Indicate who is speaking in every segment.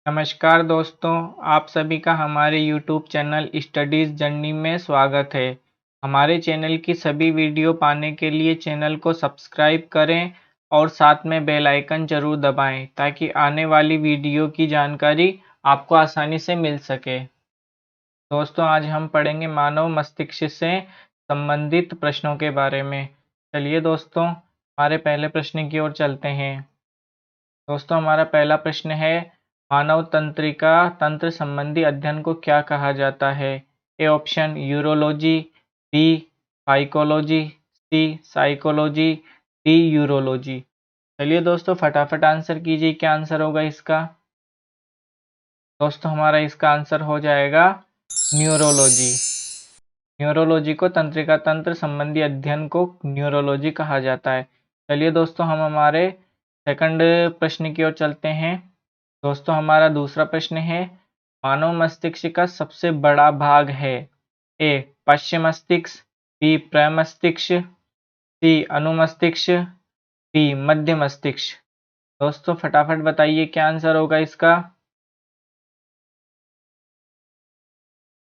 Speaker 1: नमस्कार दोस्तों, आप सभी का हमारे YouTube चैनल स्टडीज़ जर्नी में स्वागत है। हमारे चैनल की सभी वीडियो पाने के लिए चैनल को सब्सक्राइब करें और साथ में बेल आइकन ज़रूर दबाएं ताकि आने वाली वीडियो की जानकारी आपको आसानी से मिल सके। दोस्तों, आज हम पढ़ेंगे मानव मस्तिष्क से संबंधित प्रश्नों के बारे में। चलिए दोस्तों, हमारे पहले प्रश्न की ओर चलते हैं। दोस्तों, हमारा पहला प्रश्न है, मानव तंत्रिका तंत्र संबंधी अध्ययन को क्या कहा जाता है? A option urology, B psychology, C psychology, D urology. चलिए दोस्तों, फटाफट आंसर कीजिए, क्या आंसर होगा इसका? दोस्तों, हमारा इसका आंसर हो जाएगा न्यूरोलॉजी। न्यूरोलॉजी को तंत्रिका तंत्र संबंधी अध्ययन को न्यूरोलॉजी कहा जाता है। चलिए दोस्तों, हम हमारे सेकंड प्रश्न की ओर चलते हैं। दोस्तों, हमारा दूसरा प्रश्न है, मानव मस्तिष्क का सबसे बड़ा भाग है? ए पश्च मस्तिष्क, बी प्रमस्तिष्क, सी अनुमस्तिष्क, डी मध्य मस्तिष्क। दोस्तों, फटाफट बताइए क्या आंसर होगा इसका?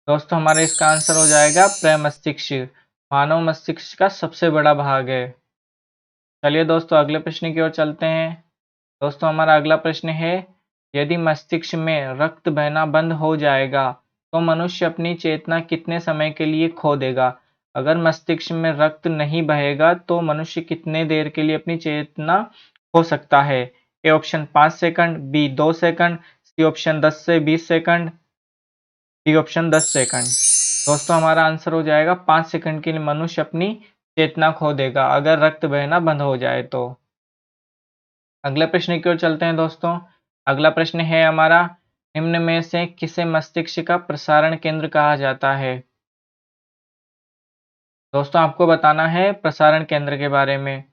Speaker 1: दोस्तों, हमारा इसका आंसर हो जाएगा प्रमस्तिष्क। मानव मस्तिष्क का सबसे बड़ा भाग है। चलिए दोस्तों, अगले प्रश्न की ओर चलते हैं। दोस्तों, हमारा अगला प्रश्न है, यदि मस्तिष्क में रक्त बहना बंद हो जाएगा तो मनुष्य अपनी चेतना कितने समय के लिए खो देगा? अगर मस्तिष्क में रक्त नहीं बहेगा तो मनुष्य कितने देर के लिए अपनी चेतना खो सकता है? A option 5 second, B 2 second, C option 10 से 20 सेकंड, डी ऑप्शन 10 सेकंड। दोस्तों, हमारा आंसर हो जाएगा 5 सेकंड के लिए मनुष्य अपनी चेतना खो देगा अगर रक्त बहना बंद हो जाए तो। अगले प्रश्न की ओर चलते हैं दोस्तों। अगला प्रश्न है हमारा, निम्न में से किसे मस्तिष्क का प्रसारण केंद्र कहा जाता है? दोस्तों, आपको बताना है प्रसारण केंद्र के बारे में।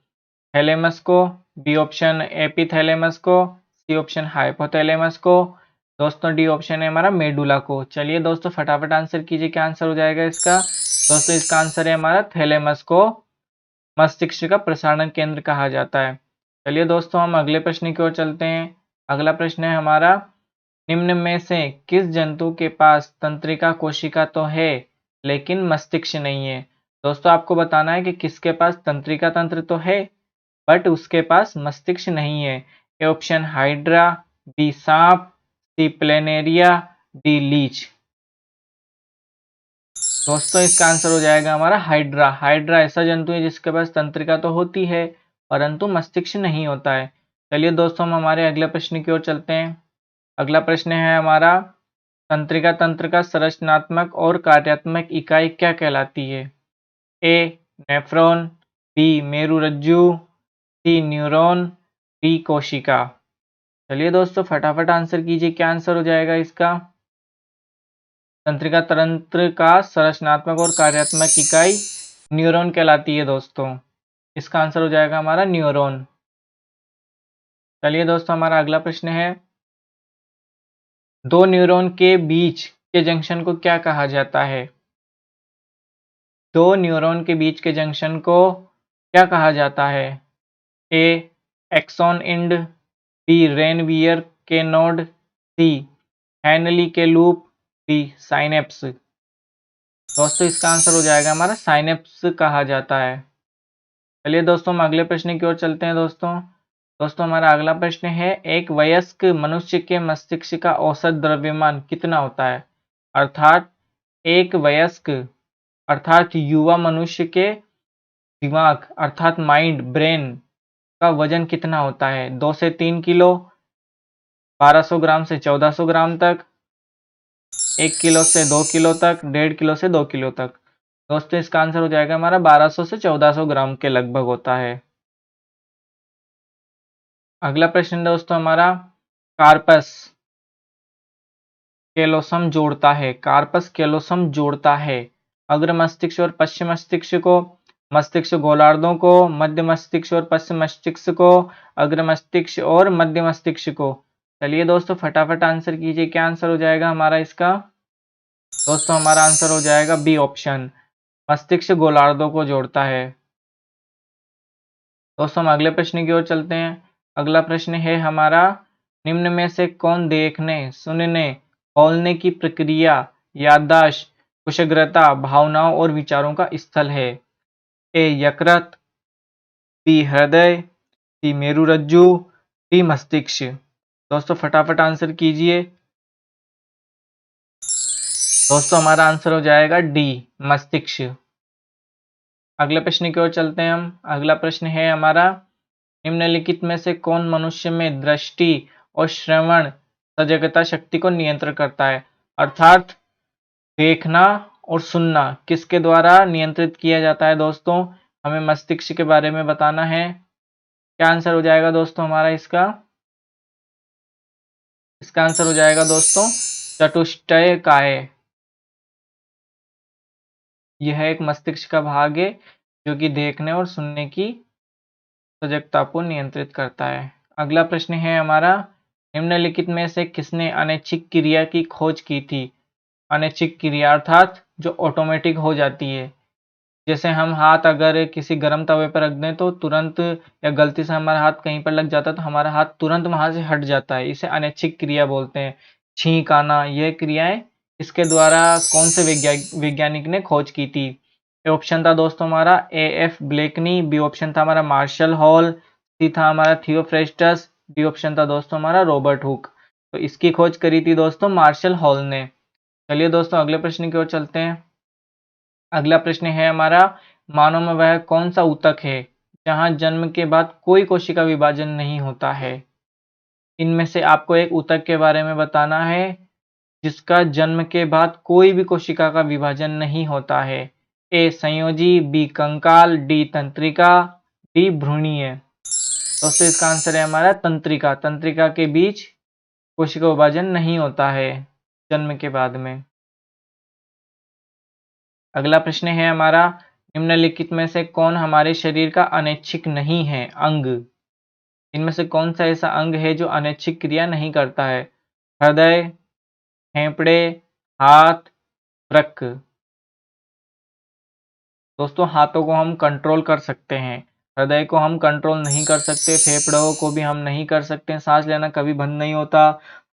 Speaker 1: थैलेमस को, बी ऑप्शन एपिथैलेमस को, सी ऑप्शन हाइपोथैलेमस को, दोस्तों डी ऑप्शन है हमारा मेडुला को। चलिए दोस्तों, फटाफट आंसर कीजिए, क्या आंसर हो जाएगा इसका? दोस्तों, इसका आंसर है हमारा थैलेमस को मस्तिष्क का प्रसारण केंद्र कहा जाता है। चलिए दोस्तों, हम अगले प्रश्न की ओर चलते हैं। अगला प्रश्न है हमारा, निम्न में से किस जंतु के पास तंत्रिका कोशिका तो है लेकिन मस्तिष्क नहीं है? दोस्तों, आपको बताना है कि किसके पास तंत्रिका तंत्र तो है बट उसके पास मस्तिष्क नहीं है। ए ऑप्शन हाइड्रा, बी सांप, सी प्लेनेरिया, डी लीच। दोस्तों, इसका आंसर हो जाएगा हमारा हाइड्रा। हाइड्रा ऐसा जंतु है जिसके पास तंत्रिका तो होती है परंतु मस्तिष्क नहीं होता है। चलिए दोस्तों, हम हमारे अगले प्रश्न की ओर चलते हैं। अगला प्रश्न है हमारा, तंत्रिका तंत्र का संरचनात्मक और कार्यात्मक इकाई क्या कहलाती है? ए नेफ्रॉन, बी मेरुरज्जु, सी न्यूरॉन, डी कोशिका। चलिए दोस्तों, फटाफट आंसर कीजिए, क्या आंसर हो जाएगा इसका? तंत्रिका तंत्र का संरचनात्मक और कार्यात्मक इकाई न्यूरॉन कहलाती है दोस्तों। इसका आंसर हो जाएगा हमारा न्यूरॉन। चलिए दोस्तों, हमारा अगला प्रश्न है, दो न्यूरॉन के बीच के जंक्शन को क्या कहा जाता है? दो न्यूरॉन के बीच के जंक्शन को क्या कहा जाता है? ए एक्सॉन इंड, बी रेनवियर के नोड, सी हैनली के लूप, डी साइनेप्स। दोस्तों, इसका आंसर हो जाएगा हमारा साइनेप्स कहा जाता है। चलिए दोस्तों, हम अगले प्रश्न की ओर चलते हैं दोस्तों। दोस्तों, हमारा अगला प्रश्न है, एक वयस्क मनुष्य के मस्तिष्क का औसत द्रव्यमान कितना होता है? अर्थात एक वयस्क अर्थात युवा मनुष्य के दिमाग अर्थात माइंड ब्रेन का वजन कितना होता है? 2 से 3 किलो, 1200 ग्राम से 1400 ग्राम तक, 1 किलो से 2 किलो तक, 1.5 किलो से 2 किलो तक। दोस्तों, इसका आंसर हो जाएगा हमारा 1200 से 1400 ग्राम के लगभग होता है। अगला प्रश्न दोस्तों हमारा, कार्पस केलोसम जोड़ता है, कार्पस केलोसम जोड़ता है अग्र मस्तिष्क और पश्चिम मस्तिष्क को, मस्तिष्क गोलार्धों को, मध्य मस्तिष्क और पश्चिम मस्तिष्क को, अग्र मस्तिष्क और मध्य मस्तिष्क को। चलिए दोस्तों, फटाफट आंसर कीजिए, क्या आंसर हो जाएगा हमारा इसका? दोस्तों, हमारा आंसर हो जाएगा बी ऑप्शन, मस्तिष्क गोलार्धों को जोड़ता है। दोस्तों, हम अगले प्रश्न की ओर चलते हैं। अगला प्रश्न है हमारा, निम्न में से कौन देखने, सुनने, खौलने की प्रक्रिया, याददाश्त, कुशाग्रता, भावनाओं और विचारों का स्थल है? ए यकृत, बी हृदय, सी मेरुरज्जु, डी मस्तिष्क। दोस्तों फटाफट आंसर कीजिए। दोस्तों हमारा आंसर हो जाएगा डी, मस्तिष्क। अगले प्रश्न की ओर चलते हैं हम। अगला प्रश्न है हमारा, निम्नलिखित में से कौन मनुष्य में दृष्टि और श्रवण सजगता शक्ति को नियंत्रण करता है? अर्थात देखना और सुनना किसके द्वारा नियंत्रित किया जाता है? दोस्तों हमें मस्तिष्क के बारे में बताना है। क्या आंसर हो जाएगा दोस्तों हमारा इसका? इसका आंसर हो जाएगा दोस्तों चतुष्टय काय। यह एक मस्तिष्क का भाग है जो कि देखने और सुनने की सजगता को नियंत्रित करता है। अगला प्रश्न है हमारा, निम्नलिखित में से किसने अनैच्छिक क्रिया की खोज की थी? अनैच्छिक क्रिया अर्थात जो ऑटोमेटिक हो जाती है। जैसे हम हाथ अगर किसी गर्म तवे पर रख दें तो तुरंत, या गलती से हमारा हाथ कहीं पर लग जाता है तो हमारा हाथ तुरंत वहां से हट जाता है। इसे अनैच्छिक क्रिया बोलते हैं। छींक आना, यह क्रियाएं इसके द्वारा कौन से वैज्ञानिक ने खोज की थी? ए ऑप्शन था दोस्तों हमारा ए एफ ब्लेकनी, बी ऑप्शन था हमारा मार्शल हॉल, सी था हमारा थियोफ्रेस्टस, डी ऑप्शन था दोस्तों हमारा रॉबर्ट हुक। तो इसकी खोज करी थी दोस्तों मार्शल हॉल ने। चलिए दोस्तों अगले प्रश्न की ओर चलते हैं। अगला प्रश्न है हमारा, मानव में वह कौन सा ऊतक है जहां जन्म के बाद कोई कोशिका विभाजन नहीं होता है? इनमें से आपको एक ऊतक के बारे में बताना है जिसका जन्म के बाद कोई भी कोशिका का विभाजन नहीं होता है। ए संयोजी, बी कंकाल, डी तंत्रिका, डी भ्रूणीय। दोस्तों इसका आंसर है हमारा तंत्रिका। तंत्रिका के बीच कोशिका विभाजन नहीं होता है जन्म के बाद में। अगला प्रश्न है हमारा, निम्नलिखित में से कौन हमारे शरीर का अनैच्छिक नहीं है अंग? इनमें से कौन सा ऐसा अंग है जो अनैच्छिक क्रिया नहीं करता है? हृदय, फेफड़े, हाथ, वृक्क। दोस्तों हाथों को हम कंट्रोल कर सकते हैं, हृदय को हम कंट्रोल नहीं कर सकते, फेफड़ों को भी हम नहीं कर सकते, सांस लेना कभी बंद नहीं होता,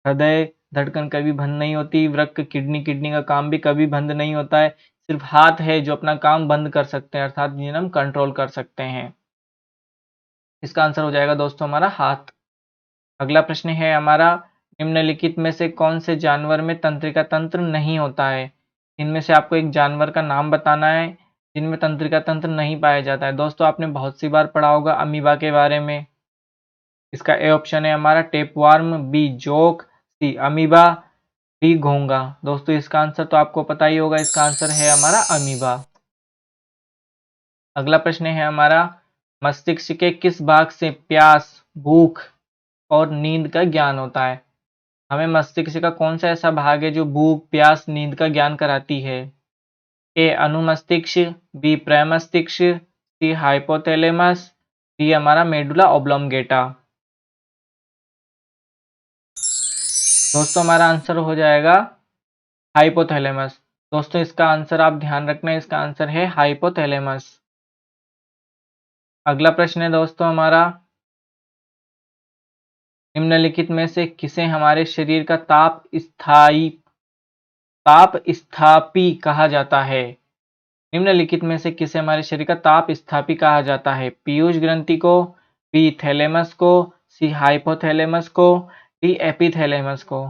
Speaker 1: हृदय धड़कन कभी बंद नहीं होती, वृक्क किडनी का काम भी कभी बंद नहीं होता है। सिर्फ हाथ है जो अपना काम बंद कर सकते हैं, अर्थात जिन्हें हम कंट्रोल कर सकते हैं। इसका आंसर हो जाएगा दोस्तों हमारा हाथ। अगला प्रश्न है हमारा, निम्नलिखित में से कौन से जानवर में तंत्रिका तंत्र नहीं होता है? इनमें से आपको एक जानवर का नाम बताना है जिनमें तंत्रिका तंत्र नहीं पाया जाता है। दोस्तों आपने बहुत सी बार पढ़ा होगा अमीबा के बारे में। इसका ए ऑप्शन है हमारा टेपवार्म, बी जोक, सी अमीबा, डी घोंगा। दोस्तों इसका आंसर तो आपको पता ही होगा, इसका आंसर है हमारा अमीबा। अगला प्रश्न है हमारा, मस्तिष्क के किस भाग से प्यास, भूख और नींद का ज्ञान होता है? हमें मस्तिष्क का कौन सा ऐसा भाग है जो भूख, प्यास, नींद का ज्ञान कराती है? ए अनुमस्तिष्क, बी प्रमस्तिष्क, सी हाइपोथैलेमस, डी हमारा मेडुला ओब्लोंगेटा। दोस्तों हमारा आंसर हो जाएगा हाइपोथैलेमस। दोस्तों इसका आंसर आप ध्यान रखना, इसका आंसर है हाइपोथैलेमस। अगला प्रश्न है दोस्तों हमारा, निम्नलिखित में से किसे हमारे शरीर का ताप स्थापी कहा जाता है? निम्नलिखित में से किसे हमारे शरीर का ताप स्थापी कहा जाता है? पीयूष ग्रंथि को, बी थैलेमस को, सी हाइपोथैलेमस को, डी एपिथैलेमस को।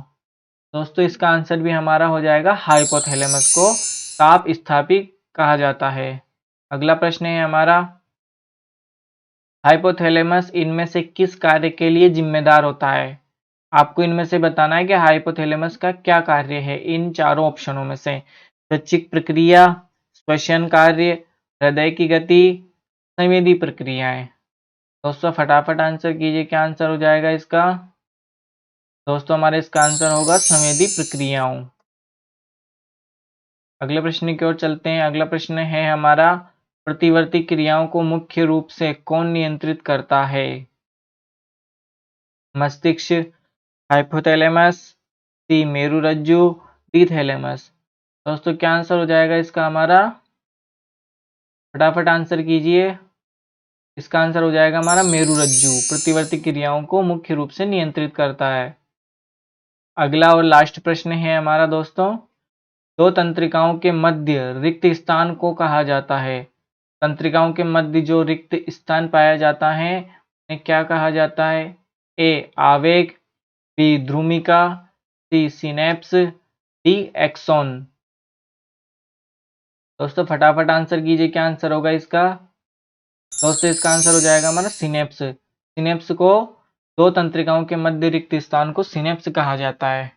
Speaker 1: दोस्तों इसका आंसर भी हमारा हो जाएगा हाइपोथैलेमस को ताप स्थापी कहा जाता है। अगला प्रश्न है हमारा, हाइपोथैलेमस इनमें से किस कार्य के लिए जिम्मेदार होता है? आपको इनमें से बताना है कि हाइपोथैलेमस का क्या कार्य है इन चारों ऑप्शनों में से। शैक्षिक प्रक्रिया, श्वसन कार्य, हृदय की गति, संवेदी प्रक्रियाएं। दोस्तों फटाफट आंसर कीजिए, क्या आंसर हो जाएगा इसका? दोस्तों हमारे इसका आंसर होगा संवेदी प्रक्रियाओं। अगले प्रश्न की ओर चलते हैं। अगला प्रश्न है हमारा, प्रतिवर्ती क्रियाओं को मुख्य रूप से कौन नियंत्रित करता है? मस्तिष्क, हाइपोथैलेमस, सी मेरुरज्जु, डी थैलेमस। दोस्तों क्या आंसर हो जाएगा इसका हमारा? फटाफट आंसर कीजिए। इसका आंसर हो जाएगा हमारा मेरुरज्जु, प्रतिवर्ती क्रियाओं को मुख्य रूप से नियंत्रित करता है। अगला और लास्ट प्रश्न है हमारा दोस्तों, दो तंत्रिकाओं के मध्य रिक्त स्थान को कहा जाता है। तंत्रिकाओं के मध्य जो रिक्त स्थान पाया जाता है उन्हें क्या कहा जाता है? ए आवेग, बी ध्रुमिका, सी सिनेप्स, डी एक्सॉन। दोस्तों फटाफट आंसर कीजिए, क्या आंसर होगा इसका? दोस्तों इसका आंसर हो जाएगा हमारा सिनेप्स। सिनेप्स को, दो तंत्रिकाओं के मध्य रिक्त स्थान को सिनेप्स कहा जाता है।